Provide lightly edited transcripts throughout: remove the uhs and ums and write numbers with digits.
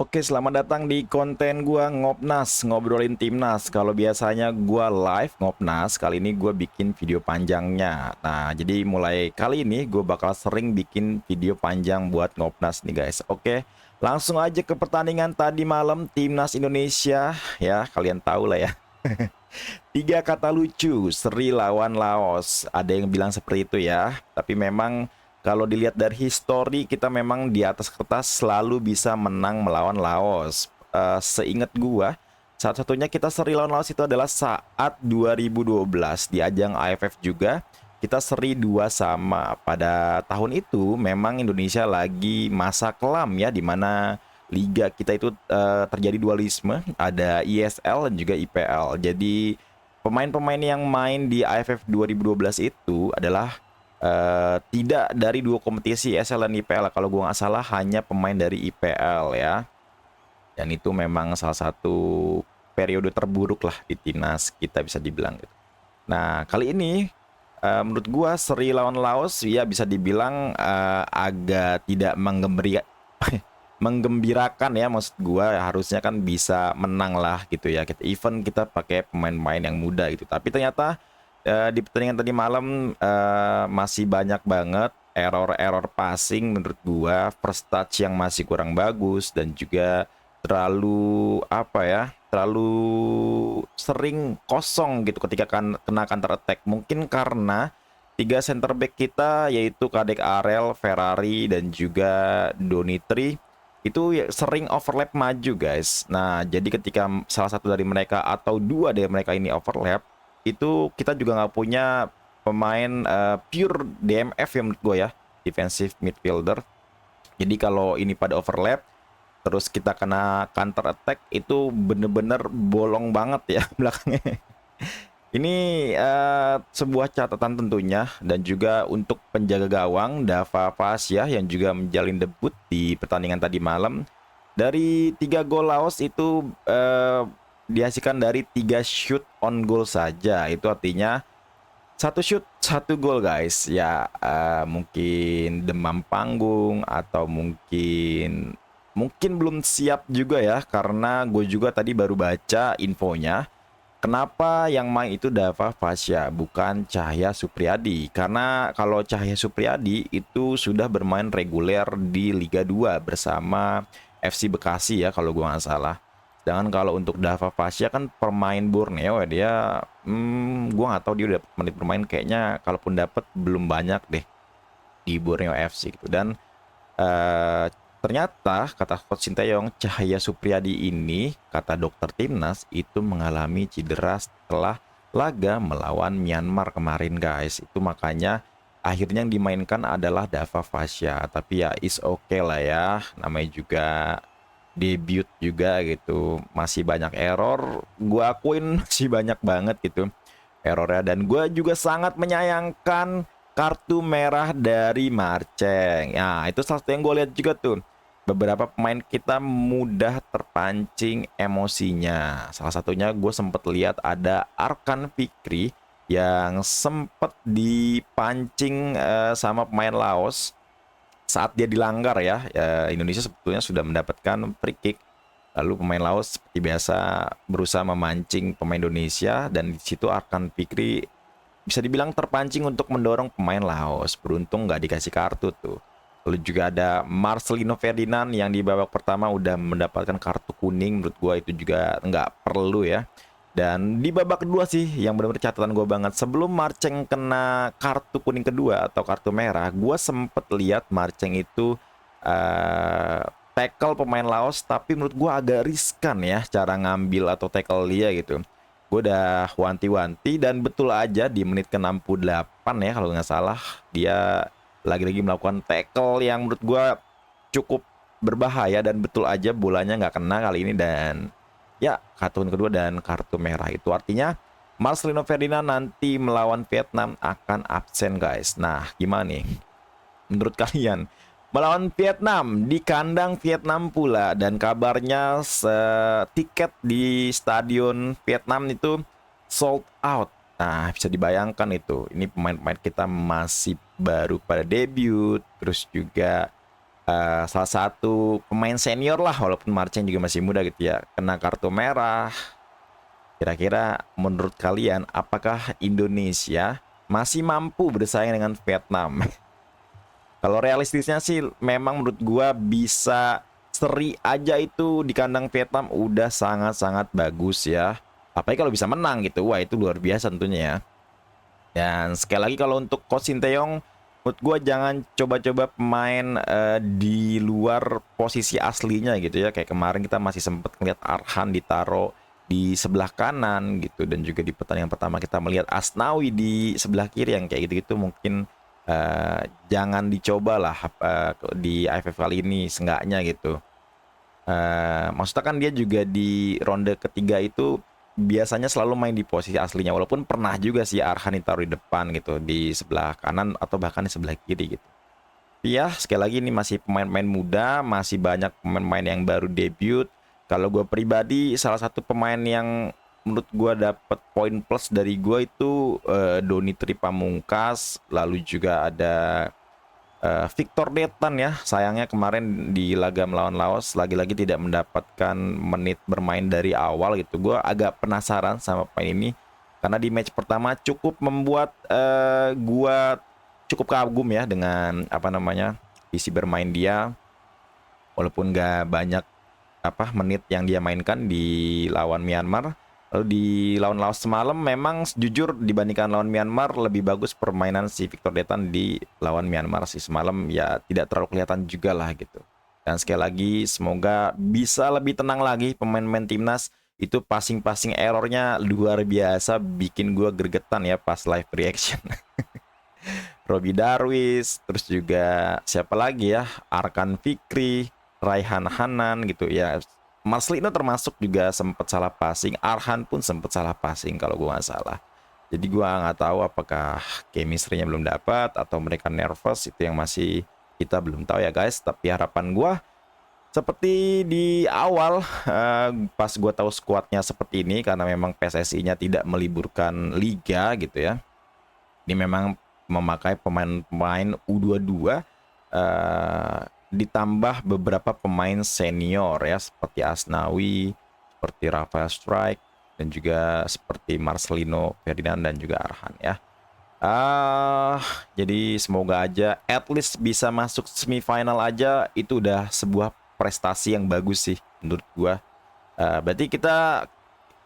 Oke, selamat datang di konten gua Ngopnas, ngobrolin timnas. Kalau biasanya gua live Ngopnas, kali ini gua bikin video panjangnya. Nah, jadi mulai kali ini gue bakal sering bikin video panjang buat Ngopnas nih guys. Oke, langsung aja ke pertandingan tadi malam timnas Indonesia. Ya, kalian tahu lah ya. Tiga kata lucu, Sri lawan Laos. Ada yang bilang seperti itu ya. Tapi memang kalau dilihat dari histori, kita memang di atas kertas selalu bisa menang melawan Laos. Seingat gua, satu-satunya kita seri lawan Laos itu adalah saat 2012 di ajang AFF juga. Kita seri 2-2. Pada tahun itu memang Indonesia lagi masa kelam ya, di mana liga kita itu terjadi dualisme, ada ISL dan juga IPL. Jadi pemain-pemain yang main di AFF 2012 itu adalah tidak dari dua kompetisi ISL dan IPL. Kalau gue nggak salah hanya pemain dari IPL ya. Dan itu memang salah satu periode terburuk lah di timnas kita bisa dibilang gitu. Nah kali ini menurut gue seri lawan Laos ya bisa dibilang agak tidak menggembirakan ya, maksud gua harusnya kan bisa menang lah gitu ya. Kita event kita pakai pemain-pemain yang muda gitu. Tapi ternyata di pertandingan tadi malam masih banyak banget error-error passing menurut gua, first touch yang masih kurang bagus dan juga terlalu apa ya? Terlalu sering kosong gitu ketika kena counter attack. Mungkin karena tiga center back kita yaitu Kadek Arel, Ferrari dan juga Donitri itu ya sering overlap maju guys. Nah jadi ketika salah satu dari mereka atau dua dari mereka ini overlap, itu kita juga nggak punya pemain pure DMF ya menurut gue ya, defensive midfielder. Jadi kalau ini pada overlap terus kita kena counter attack itu bener-bener bolong banget ya belakangnya. Ini sebuah catatan tentunya dan juga untuk penjaga gawang Dava Fasya yang juga menjalin debut di pertandingan tadi malam. Dari 3 gol Laos itu dihasilkan dari 3 shoot on goal saja. Itu artinya satu shoot satu gol guys. Ya mungkin demam panggung atau mungkin belum siap juga ya, karena gue juga tadi baru baca infonya. Kenapa yang main itu Dava Fasya bukan Cahya Supriyadi? Karena kalau Cahya Supriyadi itu sudah bermain reguler di Liga 2 bersama FC Bekasi ya kalau gua nggak salah. Sedangkan kalau untuk Dava Fasya kan pemain Borneo ya, dia gua nggak tahu dia udah menit bermain, kayaknya kalaupun dapat belum banyak deh di Borneo FC gitu. Dan eh, ternyata kata Coach Sinteyong, Cahaya Supriyadi ini kata dokter timnas itu mengalami cedera setelah laga melawan Myanmar kemarin guys. Itu makanya akhirnya yang dimainkan adalah Dava Fasya. Tapi ya is okay lah ya, namanya juga debut juga gitu. Masih banyak error, gua akuin masih banyak banget gitu errornya. Dan gue juga sangat menyayangkan kartu merah dari Marceng. Ya, itu salah satu yang gue lihat juga tuh. Beberapa pemain kita mudah terpancing emosinya. Salah satunya gue sempet lihat ada Arkan Fikri yang sempet dipancing sama pemain Laos saat dia dilanggar ya. Indonesia sebetulnya sudah mendapatkan free kick. Lalu pemain Laos seperti biasa berusaha memancing pemain Indonesia, dan di situ Arkan Fikri bisa dibilang terpancing untuk mendorong pemain Laos. Beruntung nggak dikasih kartu tuh. Lalu juga ada Marcelino Ferdinand yang di babak pertama udah mendapatkan kartu kuning. Menurut gue itu juga nggak perlu ya. Dan di babak kedua sih yang benar-benar catatan gue banget. Sebelum Marceng kena kartu kuning kedua atau kartu merah, gue sempet lihat Marceng itu eh, tackle pemain Laos, tapi menurut gue agak riskan ya cara ngambil atau tackle dia gitu. Gue udah wanti-wanti dan betul aja di menit ke-68 ya kalau nggak salah, dia lagi-lagi melakukan tackle yang menurut gue cukup berbahaya, dan betul aja bolanya nggak kena kali ini. Dan ya kartu kedua dan kartu merah itu artinya Marcelino Ferdinand nanti melawan Vietnam akan absen guys. Nah gimana nih menurut kalian melawan Vietnam di kandang Vietnam pula, dan kabarnya tiket di stadion Vietnam itu sold out. Nah bisa dibayangkan itu, ini pemain-pemain kita masih baru pada debut, terus juga salah satu pemain senior lah, walaupun Marcin juga masih muda gitu ya, kena kartu merah. Kira-kira menurut kalian apakah Indonesia masih mampu bersaing dengan Vietnam? Kalau realistisnya sih memang menurut gua bisa seri aja itu di kandang Vietnam udah sangat-sangat bagus ya. Apalagi kalau bisa menang gitu, wah itu luar biasa tentunya ya. Dan sekali lagi kalau untuk Coach Sinteyong, menurut gua jangan coba-coba pemain di luar posisi aslinya gitu ya. Kayak kemarin kita masih sempat ngeliat Arhan ditaruh di sebelah kanan gitu, dan juga di pertandingan pertama kita melihat Asnawi di sebelah kiri yang kayak gitu-gitu mungkin jangan dicoba lah di AFF kali ini seenggaknya gitu. Maksudnya kan dia juga di ronde ketiga itu biasanya selalu main di posisi aslinya, walaupun pernah juga sih Arhan ditaruh di depan gitu, di sebelah kanan atau bahkan di sebelah kiri gitu. Tapi ya sekali lagi ini masih pemain-pemain muda, masih banyak pemain-pemain yang baru debut. Kalau gue pribadi salah satu pemain yang menurut gue dapat poin plus dari gue itu Doni Tripamungkas, lalu juga ada Victor Detan ya. Sayangnya kemarin di laga melawan Laos lagi-lagi tidak mendapatkan menit bermain dari awal gitu. Gue agak penasaran sama pemain ini karena di match pertama cukup membuat gue cukup kagum ya dengan apa namanya visi bermain dia, walaupun gak banyak apa menit yang dia mainkan di lawan Myanmar. Lalu di lawan Laos semalam memang jujur dibandingkan lawan Myanmar lebih bagus permainan si Victor Detan di lawan Myanmar sih semalam, ya tidak terlalu kelihatan juga lah gitu. Dan sekali lagi semoga bisa lebih tenang lagi pemain-pemain timnas. Itu passing-passing errornya luar biasa, bikin gue gregetan ya pas live reaction. Robi Darwis, terus juga siapa lagi ya, Arkan Fikri, Raihan Hanan gitu ya. Marcelino termasuk juga sempat salah passing, Arhan pun sempat salah passing kalau gue nggak salah. Jadi gue nggak tahu apakah chemistry-nya belum dapat atau mereka nervous, itu yang masih kita belum tahu ya guys. Tapi harapan gue seperti di awal pas gue tahu skuadnya seperti ini, karena memang PSSI-nya tidak meliburkan liga gitu ya. Ini memang memakai pemain-pemain U22 ditambah beberapa pemain senior ya seperti Asnawi, seperti Rafael Strike, dan juga seperti Marcelino Ferdinand dan juga Arhan ya. Jadi semoga aja at least bisa masuk semifinal aja, itu udah sebuah prestasi yang bagus sih menurut gua. Berarti kita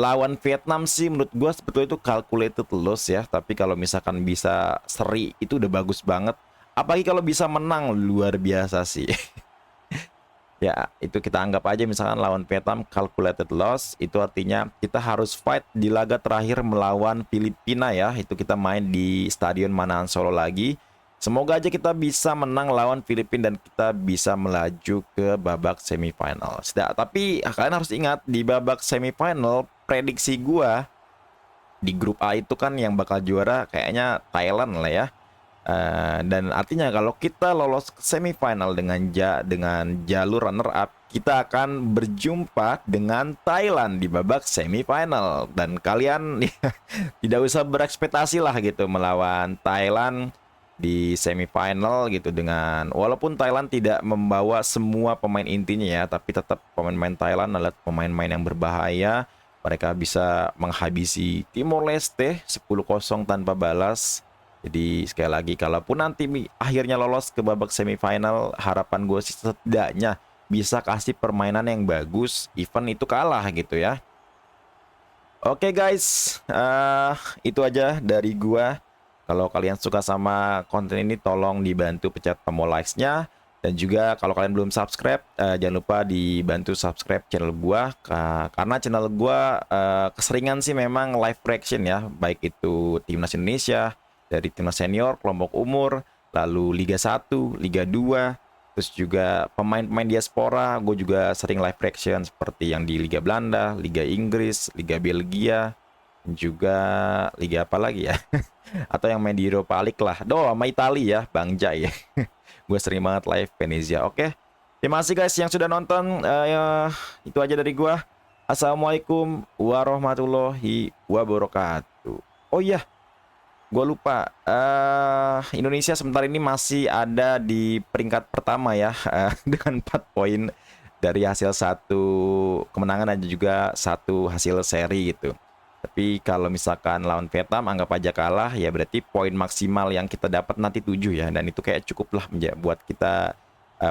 lawan Vietnam sih menurut gua sebetulnya itu calculated loss ya, tapi kalau misalkan bisa seri itu udah bagus banget. Apalagi kalau bisa menang luar biasa sih. Ya, itu kita anggap aja misalkan lawan Vietnam calculated loss, itu artinya kita harus fight di laga terakhir melawan Filipina ya. Itu kita main di Stadion Manahan Solo lagi. Semoga aja kita bisa menang lawan Filipina dan kita bisa melaju ke babak semifinal. Tapi kalian harus ingat di babak semifinal prediksi gua di grup A itu kan yang bakal juara kayaknya Thailand lah ya. Dan artinya kalau kita lolos ke semifinal dengan jalur runner up, kita akan berjumpa dengan Thailand di babak semifinal, dan kalian tidak usah berekspektasi lah gitu melawan Thailand di semifinal gitu, dengan walaupun Thailand tidak membawa semua pemain intinya ya, tapi tetap pemain-pemain Thailand adalah pemain-pemain yang berbahaya. Mereka bisa menghabisi Timor Leste 10-0 tanpa balas. Jadi sekali lagi, kalaupun nanti akhirnya lolos ke babak semifinal, harapan gue sih setidaknya bisa kasih permainan yang bagus, even itu kalah gitu ya. Oke guys, itu aja dari gue. Kalau kalian suka sama konten ini, tolong dibantu pencet tombol likes-nya. Dan juga kalau kalian belum subscribe, jangan lupa dibantu subscribe channel gue. Karena channel gue keseringan sih memang live reaction ya, baik itu Timnas Indonesia, dari timnas senior, kelompok umur, lalu Liga 1, Liga 2, terus juga pemain-pemain diaspora. Gue juga sering live reaction seperti yang di Liga Belanda, Liga Inggris, Liga Belgia, dan juga Liga apa lagi ya? Atau yang main di Europa League lah. Sama Italia ya, Bang Jai. Gue sering banget live Venezia. Oke, terima kasih guys yang sudah nonton. Itu aja dari gue. Assalamualaikum warahmatullahi wabarakatuh. Oh iya, Gue lupa. Indonesia sebentar ini masih ada di peringkat pertama ya, dengan 4 poin dari hasil satu kemenangan dan juga satu hasil seri gitu. Tapi kalau misalkan lawan Vietnam anggap aja kalah, ya berarti poin maksimal yang kita dapat nanti 7 ya, dan itu kayak cukup lah buat kita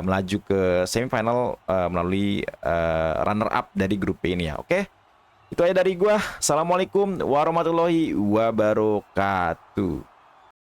melaju ke semifinal melalui runner up dari grup B ini ya. Oke, itu aja dari gua. Assalamualaikum warahmatullahi wabarakatuh.